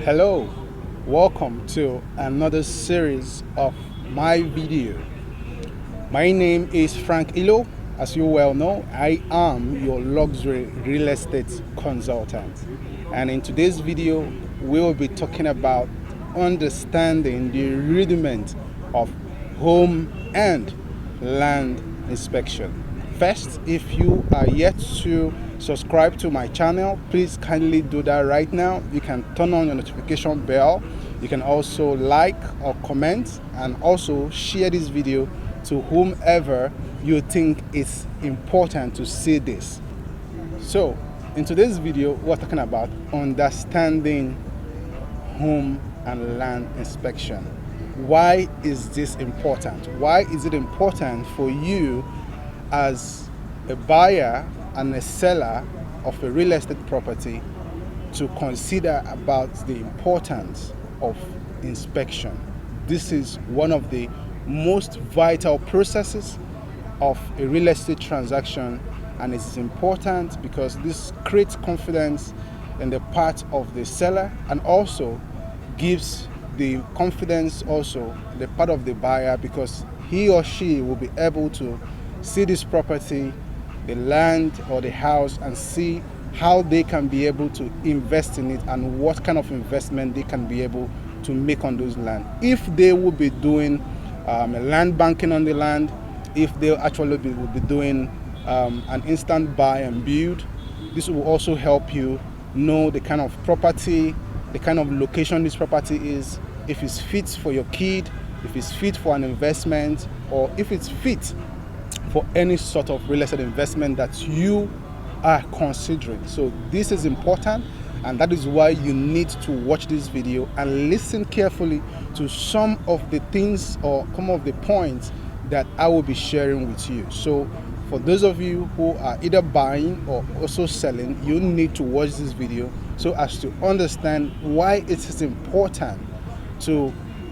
Hello, welcome to another series of my video. My name is Frank Ilo. As you well know, I am your luxury real estate consultant. And in today's video, we will be talking about understanding the rudiment of home and land inspection. First, if you are yet to subscribe to my channel, please kindly do that right now. You can turn on your notification bell. You can also like or comment and also share this video to whomever you think is important to see this. So in today's video, we're talking about understanding home and land inspection. Why is this important? Why is it important for you as a buyer and a seller of a real estate property to consider about the importance of inspection? This is one of the most vital processes of a real estate transaction, and it's important because this creates confidence in the part of the seller and also gives the confidence also the part of the buyer, because he or she will be able to see this property, the land or the house, and see how they can be able to invest in it and what kind of investment they can be able to make on those land. If they will be doing land banking on the land, if they actually will be doing an instant buy and build, this will also help you know the kind of property, the kind of location this property is, if it's fit for your kid, if it's fit for an investment, or if it's fit for any sort of real estate investment that you are considering. So this is important, and that is why you need to watch this video and listen carefully to some of the things or some of the points that I will be sharing with you. So for those of you who are either buying or also selling, you need to watch this video so as to understand why it is important to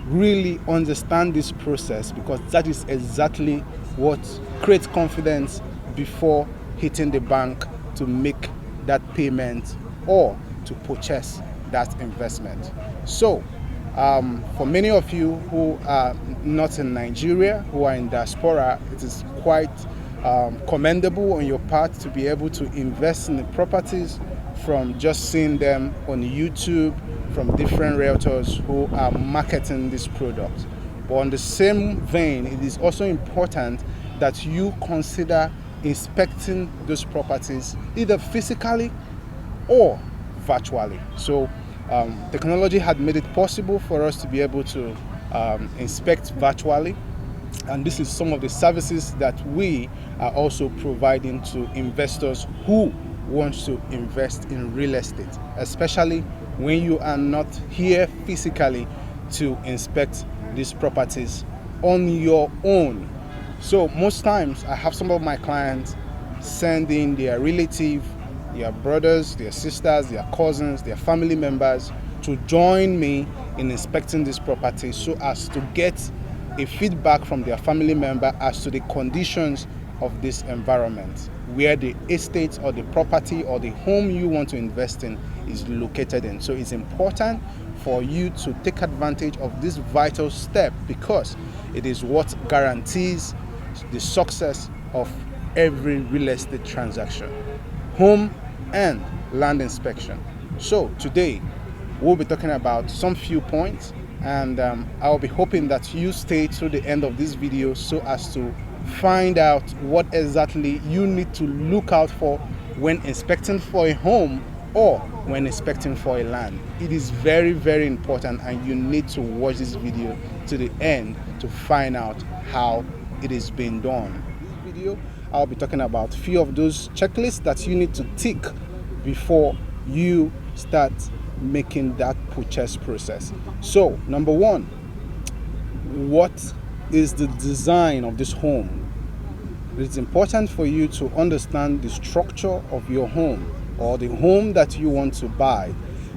really understand this process, because that is exactly what creates confidence before hitting the bank to make that payment or to purchase that investment. So for many of you who are not in Nigeria, who are in diaspora, it is quite commendable on your part to be able to invest in the properties from just seeing them on YouTube from different realtors who are marketing this product. But on the same vein, it is also important that you consider inspecting those properties either physically or virtually. So technology had made it possible for us to be able to inspect virtually, and this is some of the services that we are also providing to investors who want to invest in real estate, especially when you are not here physically to inspect these properties on your own. So most times I have some of my clients sending their relative, their brothers, their sisters, their cousins, their family members to join me in inspecting this property so as to get a feedback from their family member as to the conditions of this environment where the estate or the property or the home you want to invest in is located in. So it's important for you to take advantage of this vital step, because it is what guarantees the success of every real estate transaction: home and land inspection. So today we'll be talking about some few points, and I'll be hoping that you stay through the end of this video so as to find out what exactly you need to look out for when inspecting for a home or when inspecting for a land. It is very, very important, and you need to watch this video to the end to find out how it is being done. In this video, I'll be talking about a few of those checklists that you need to tick before you start making that purchase process. So number one, what is the design of this home? It's important for you to understand the structure of your home or the home that you want to buy,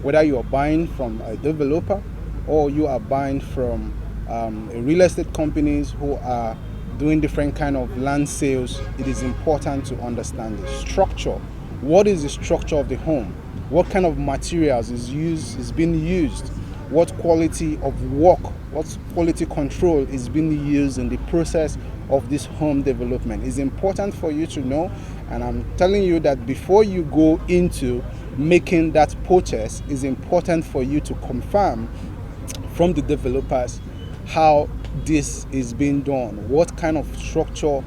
whether you are buying from a developer or you are buying from a real estate companies who are doing different kind of land sales. It is important to understand the structure. What is the structure of the home? what kind of materials is being used, what quality of work, what quality control is being used in the process of this home development. It's important for you to know, and I'm telling you that before you go into making that purchase, it's important for you to confirm from the developers how this is being done, what kind of structure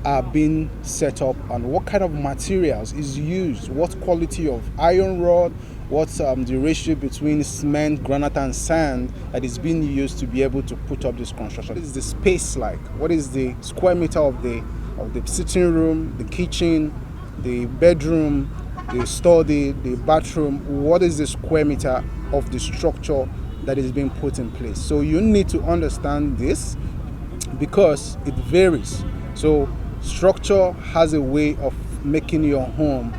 are being set up, and what kind of materials is used, what quality of iron rod, what's the ratio between cement, granite, and sand that is being used to be able to put up this construction. What is the space like? What is the square meter of the sitting room, the kitchen, the bedroom, the study, the bathroom? What is the square meter of the structure that is being put in place? So you need to understand this because it varies. So structure has a way of making your home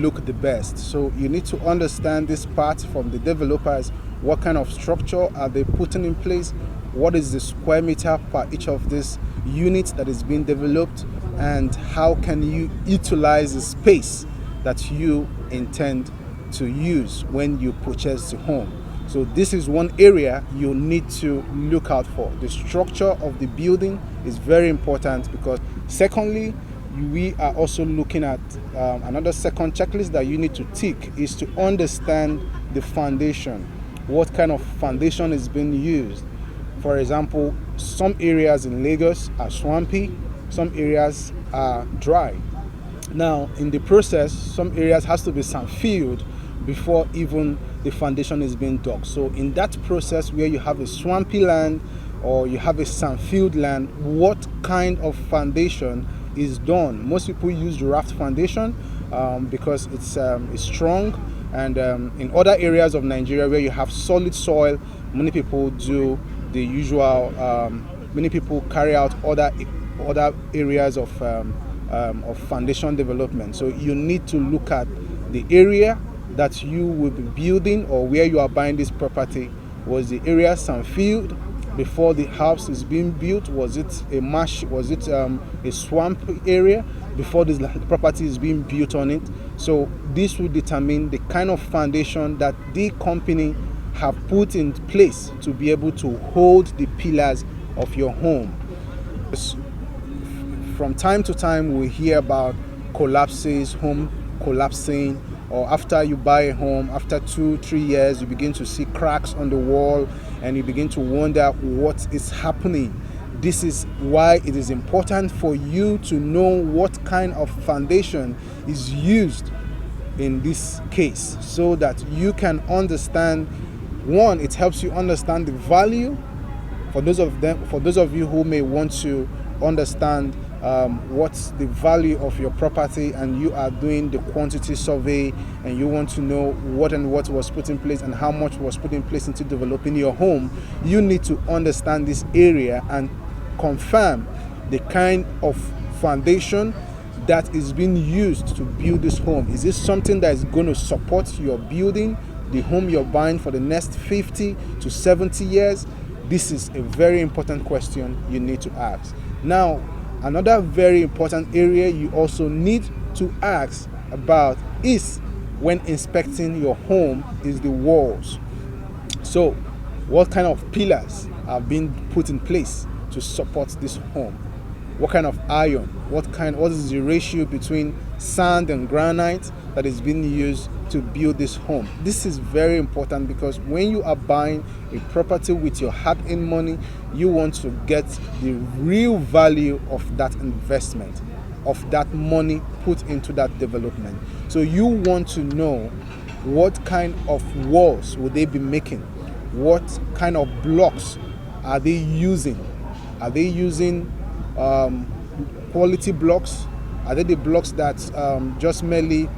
look the best. So you need to understand this part from the developers. What kind of structure are they putting in place? What is the square meter per each of these units that is being developed? And how can you utilize the space that you intend to use when you purchase the home? So this is one area you need to look out for. The structure of the building is very important because secondly, we are also looking at another second checklist that you need to tick is to understand the foundation. What kind of foundation is being used? For example, some areas in Lagos are swampy, some areas are dry. Now, in the process, some areas has to be sand-filled before even the foundation is being dug. So in that process where you have a swampy land or you have a sand-filled land, what kind of foundation is done? Most people use the raft foundation because it's strong, and in other areas of Nigeria where you have solid soil, many people do the usual, many people carry out other areas of foundation development. So you need to look at the area that you will be building or where you are buying this property. Was the area sand-filled before the house is being built? Was it a marsh? Was it a swamp area before this property is being built on it? So this will determine the kind of foundation that the company have put in place to be able to hold the pillars of your home. From time to time we hear about collapses, home collapsing, or after you buy a home, after 2-3 years you begin to see cracks on the wall and you begin to wonder what is happening. This is why it is important for you to know what kind of foundation is used in this case so that you can understand. One, it helps you understand the value for those of you who may want to understand what's the value of your property and you are doing the quantity survey and you want to know what was put in place and how much was put in place into developing your home. You need to understand this area and confirm the kind of foundation that is being used to build this home. Is this something that is going to support your building, the home you're buying for the next 50 to 70 years? This is a very important question you need to ask. Now, another very important area you also need to ask about is when inspecting your home is the walls. So, what kind of pillars are being put in place to support this home? What kind of iron? What is the ratio between sand and granite that is being used to build this home? This is very important because when you are buying a property with your hard-earned money, you want to get the real value of that investment, of that money put into that development. So you want to know what kind of walls will they be making? What kind of blocks are they using? Are they using quality blocks? Are they the blocks that just merely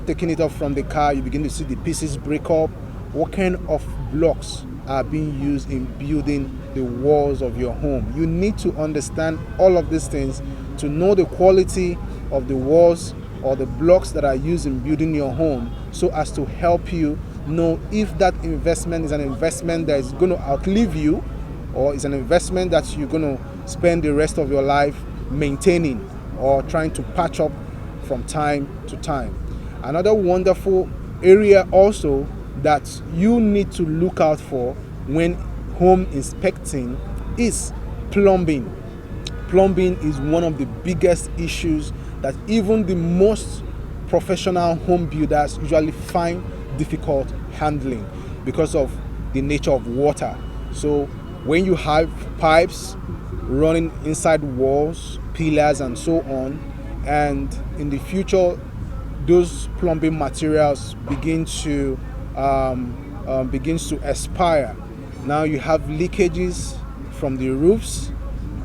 taking it off from the car, you begin to see the pieces break up? What kind of blocks are being used in building the walls of your home? You need to understand all of these things to know the quality of the walls or the blocks that are used in building your home, so as to help you know if that investment is an investment that is going to outlive you, or is an investment that you're going to spend the rest of your life maintaining or trying to patch up from time to time. Another wonderful area also that you need to look out for when home inspecting is plumbing. Plumbing is one of the biggest issues that even the most professional home builders usually find difficult handling because of the nature of water. So when you have pipes running inside walls, pillars, and so on, and in the future those plumbing materials begins to expire. Now you have leakages from the roofs.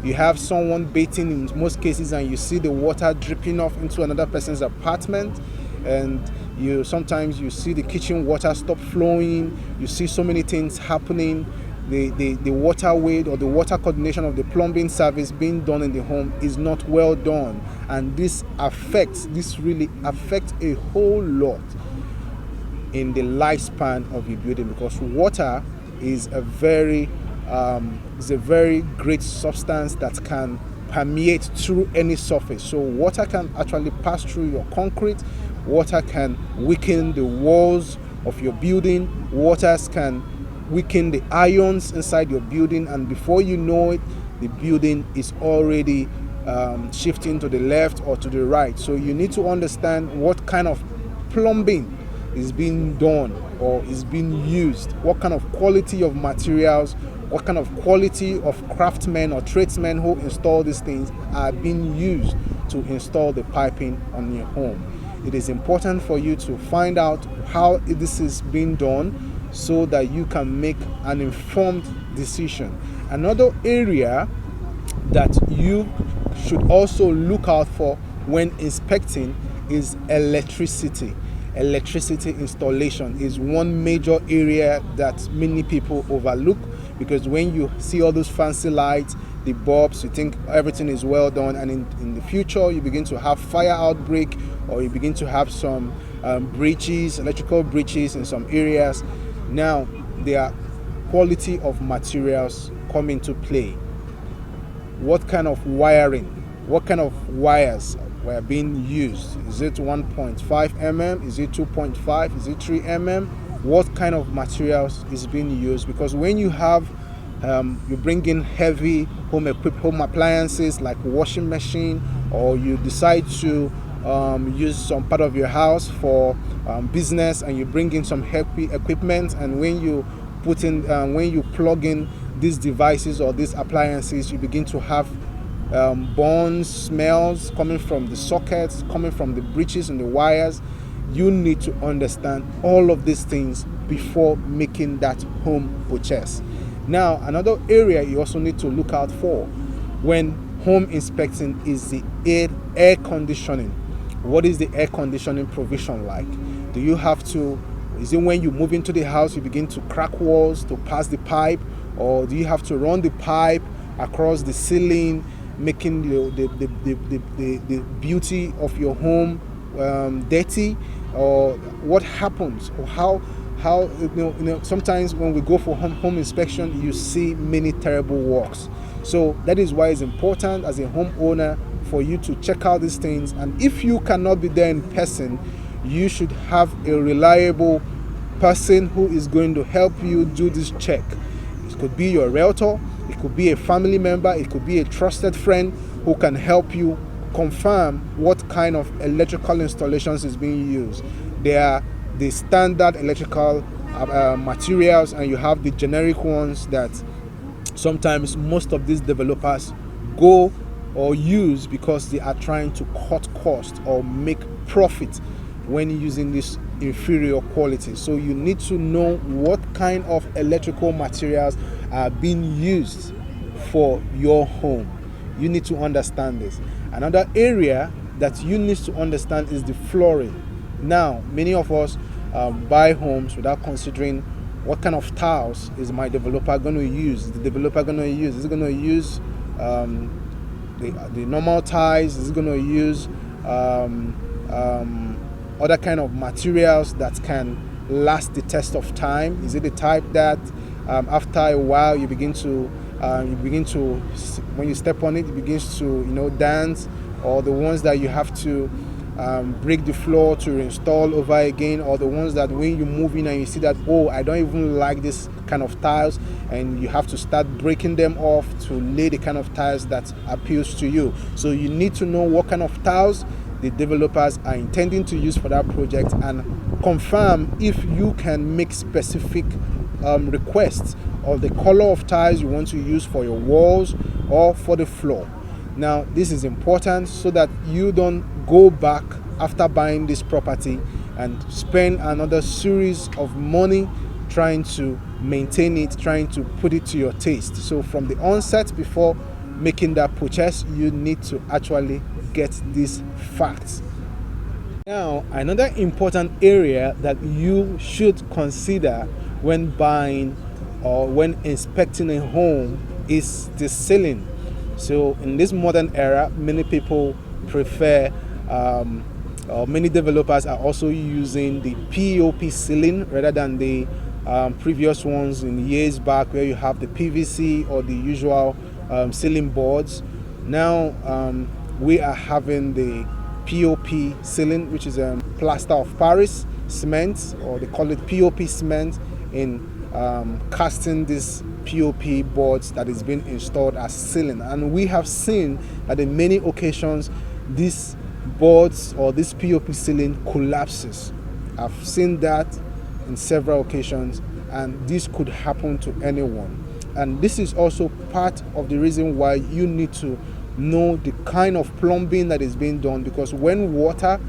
You have someone bathing in most cases, and you see the water dripping off into another person's apartment, and you sometimes you see the kitchen water stop flowing. You see so many things happening. The waterway or the water coordination of the plumbing service being done in the home is not well done, and this really affects a whole lot in the lifespan of a building, because water is a very great substance that can permeate through any surface. So water can actually pass through your concrete. Water can weaken the walls of your building. Waters can weaken the ions inside your building, and before you know it, the building is already shifting to the left or to the right. So you need to understand what kind of plumbing is being done or is being used, what kind of quality of materials, what kind of quality of craftsmen or tradesmen who install these things are being used to install the piping on your home. It is important for you to find out how this is being done so that you can make an informed decision. Another area that you should also look out for when inspecting is electricity. Electricity installation is one major area that many people overlook, because when you see all those fancy lights, the bulbs, you think everything is well done, and in the future you begin to have fire outbreak, or you begin to have some electrical breaches in some areas. Now their quality of materials come into play. What kind of wiring, what kind of wires were being used? Is it 1.5 mm? Is it 2.5? Is it 3 mm? What kind of materials is being used? Because when you have you bring in heavy home appliances like washing machine, or you decide to use some part of your house for business, and you bring in some heavy equipment, and when you plug in these devices or these appliances, you begin to have burns, smells coming from the sockets, coming from the breaches and the wires. You need to understand all of these things before making that home purchase. Now, another area you also need to look out for when home inspecting is the air conditioning. What is the air conditioning provision like? Do you have to, is it when you move into the house you begin to crack walls to pass the pipe, or do you have to run the pipe across the ceiling, making the beauty of your home dirty? Or what happens, or how sometimes when we go for home inspection, you see many terrible works. So that is why it's important as a homeowner for you to check out these things, and if you cannot be there in person, you should have a reliable person who is going to help you do this check. It could be your realtor, it could be a family member, it could be a trusted friend who can help you confirm what kind of electrical installations is being used. There are the standard electrical materials, and you have the generic ones that sometimes most of these developers go or use because they are trying to cut cost or make profit when using this inferior quality. So you need to know what kind of electrical materials are being used for your home. You need to understand this. Another area that you need to understand is the flooring. Now, many of us buy homes without considering what kind of tiles is my developer going to use. Is it going to use the normal tiles? Is it going to use other kind of materials that can last the test of time? Is it the type that after a while you begin to when you step on it, it begins to dance, or the ones that you have to break the floor to reinstall over again, or the ones that when you move in and you see that, oh, I don't even like this kind of tiles, and you have to start breaking them off to lay the kind of tiles that appeals to you. So you need to know what kind of tiles the developers are intending to use for that project, and confirm if you can make specific requests of the color of tiles you want to use for your walls or for the floor. Now, this is important so that you don't go back after buying this property and spend another series of money trying to maintain it, trying to put it to your taste. So from the onset, before making that purchase, you need to actually get these facts. Now, another important area that you should consider when buying or when inspecting a home is the ceiling. So in this modern era, many people prefer or many developers are also using the P.O.P ceiling rather than the previous ones in years back, where you have the PVC or the usual ceiling boards. Now we are having the P.O.P ceiling, which is plaster of Paris cement, or they call it P.O.P cement, in casting this P.O.P boards that is being installed as ceiling. And we have seen that in many occasions these boards or this P.O.P ceiling collapses. I've seen that in several occasions, and this could happen to anyone. And this is also part of the reason why you need to know the kind of plumbing that is being done, because when water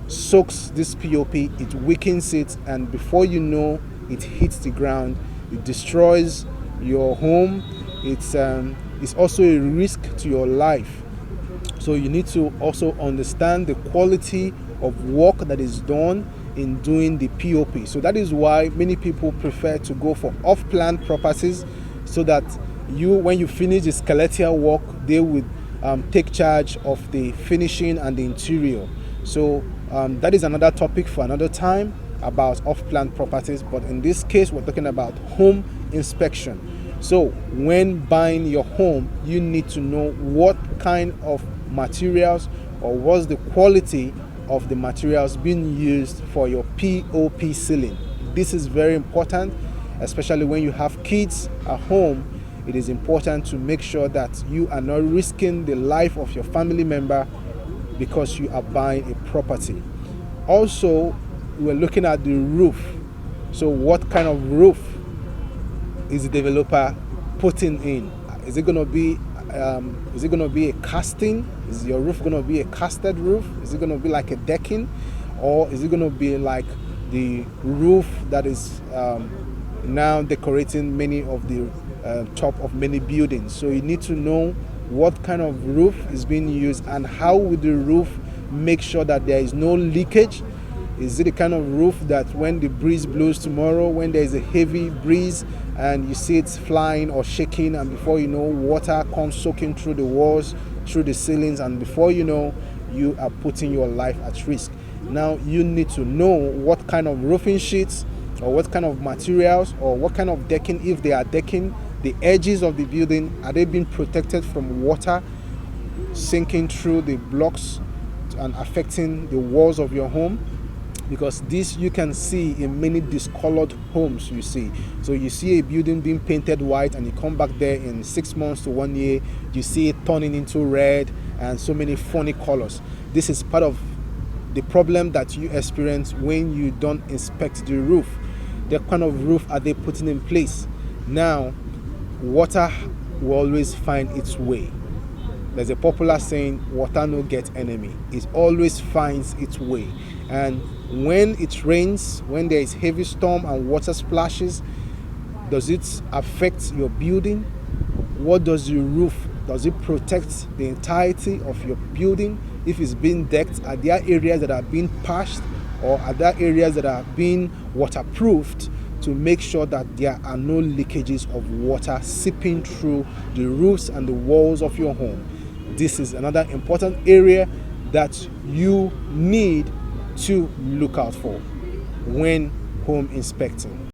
soaks this P.O.P, it weakens it, and before you know, it hits the ground, it destroys your home. It's also a risk to your life. So you need to also understand the quality of work that is done in doing the P.O.P. So that is why many people prefer to go for off-plan properties, so that when you finish the skeletal work, they would take charge of the finishing and the interior. So that is another topic for another time, about off-plan properties. But in this case, we're talking about home inspection. So when buying your home, you need to know what kind of materials, or what's the quality of the materials being used for your P.O.P ceiling. This is very important, especially when you have kids at home. It is important to make sure that you are not risking the life of your family member because you are buying a property. Also, we're looking at the roof. So what kind of roof is the developer putting in? Is it going to be a casting? Is your roof going to be a casted roof? Is it going to be like a decking, or is it going to be like the roof that is now decorating many of the top of many buildings? So you need to know what kind of roof is being used, and how will the roof make sure that there is no leakage. Is it the kind of roof that when the breeze blows tomorrow, when there is a heavy breeze and you see it's flying or shaking, and before you know, water comes soaking through the walls, through the ceilings, and before you know, you are putting your life at risk. Now you need to know what kind of roofing sheets, or what kind of materials, or what kind of decking, if they are decking, the edges of the building, are they being protected from water sinking through the blocks and affecting the walls of your home? Because this you can see in many discolored homes you see. So you see a building being painted white, and you come back there in 6 months to 1 year, you see it turning into red and so many funny colors. This is part of the problem that you experience when you don't inspect the roof. What kind of roof are they putting in place? Now, water will always find its way. There's a popular saying, water no get enemy. It always finds its way. And when it rains, when there is heavy storm and water splashes, does it affect your building? What does your roof? Does it protect the entirety of your building? If it's being decked, are there areas that are being patched, or are there areas that are being waterproofed to make sure that there are no leakages of water seeping through the roofs and the walls of your home? This is another important area that you need to look out for when home inspecting.